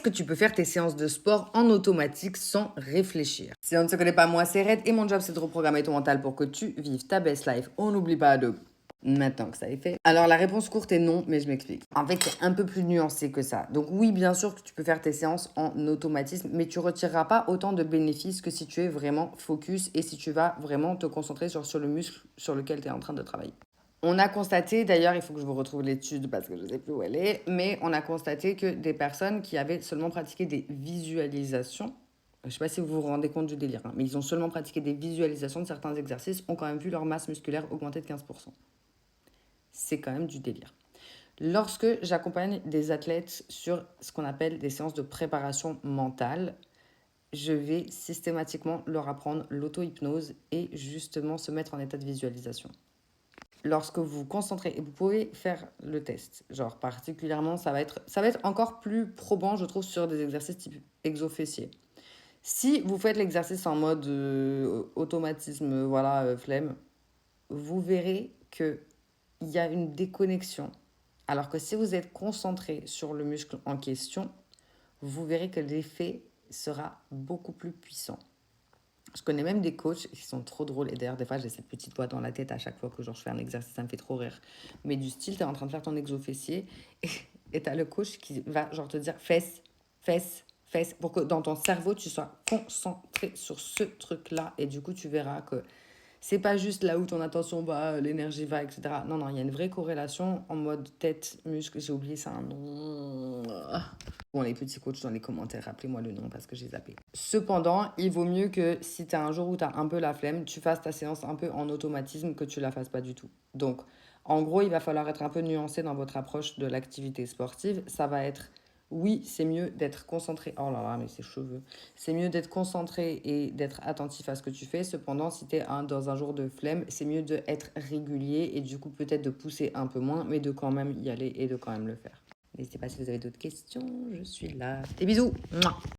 que tu peux faire tes séances de sport en automatique sans réfléchir? Si on ne se connaît pas, moi c'est Red et mon job c'est de reprogrammer ton mental pour que tu vives ta best life. On n'oublie pas de... Maintenant que ça est fait. Alors la réponse courte est non, mais je m'explique. En fait, c'est un peu plus nuancé que ça. Donc oui, bien sûr que tu peux faire tes séances en automatisme, mais tu retireras pas autant de bénéfices que si tu es vraiment focus et si tu vas vraiment te concentrer sur le muscle sur lequel tu es en train de travailler. On a constaté, d'ailleurs, il faut que je vous retrouve l'étude parce que je ne sais plus où elle est, mais on a constaté que des personnes qui avaient seulement pratiqué des visualisations, je ne sais pas si vous vous rendez compte du délire, hein, mais ils ont seulement pratiqué des visualisations de certains exercices, ont quand même vu leur masse musculaire augmenter de 15%. C'est quand même du délire. Lorsque j'accompagne des athlètes sur ce qu'on appelle des séances de préparation mentale, je vais systématiquement leur apprendre l'auto-hypnose et justement se mettre en état de visualisation. Lorsque vous vous concentrez, et vous pouvez faire le test, genre particulièrement, ça va être encore plus probant, je trouve, sur des exercices type exo-fessier. Si vous faites l'exercice en mode automatisme, voilà, flemme, vous verrez qu'il y a une déconnexion. Alors que si vous êtes concentré sur le muscle en question, vous verrez que l'effet sera beaucoup plus puissant. Je connais même des coachs qui sont trop drôles. Et d'ailleurs, des fois, j'ai cette petite voix dans la tête à chaque fois que genre, je fais un exercice, ça me fait trop rire. Mais du style, tu es en train de faire ton exo-fessier et tu as le coach qui va genre te dire fesse, fesse, fesse, pour que dans ton cerveau, tu sois concentré sur ce truc-là. Et du coup, tu verras que c'est pas juste là où ton attention va, l'énergie va, etc. Non, non, il y a une vraie corrélation en mode tête, muscle. J'ai oublié ça, un nom. Bon, les petits coachs dans les commentaires, rappelez-moi le nom parce que j'ai zappé. Cependant, il vaut mieux que si tu as un jour où tu as un peu la flemme, tu fasses ta séance un peu en automatisme que tu la fasses pas du tout. Donc, en gros, il va falloir être un peu nuancé dans votre approche de l'activité sportive. Ça va être, oui, c'est mieux d'être concentré. Oh là là, mais ces cheveux. C'est mieux d'être concentré et d'être attentif à ce que tu fais. Cependant, si tu es dans un jour de flemme, c'est mieux d'être régulier et du coup, peut-être de pousser un peu moins, mais de quand même y aller et de quand même le faire. N'hésitez pas si vous avez d'autres questions, je suis là. Des bisous. Mouah.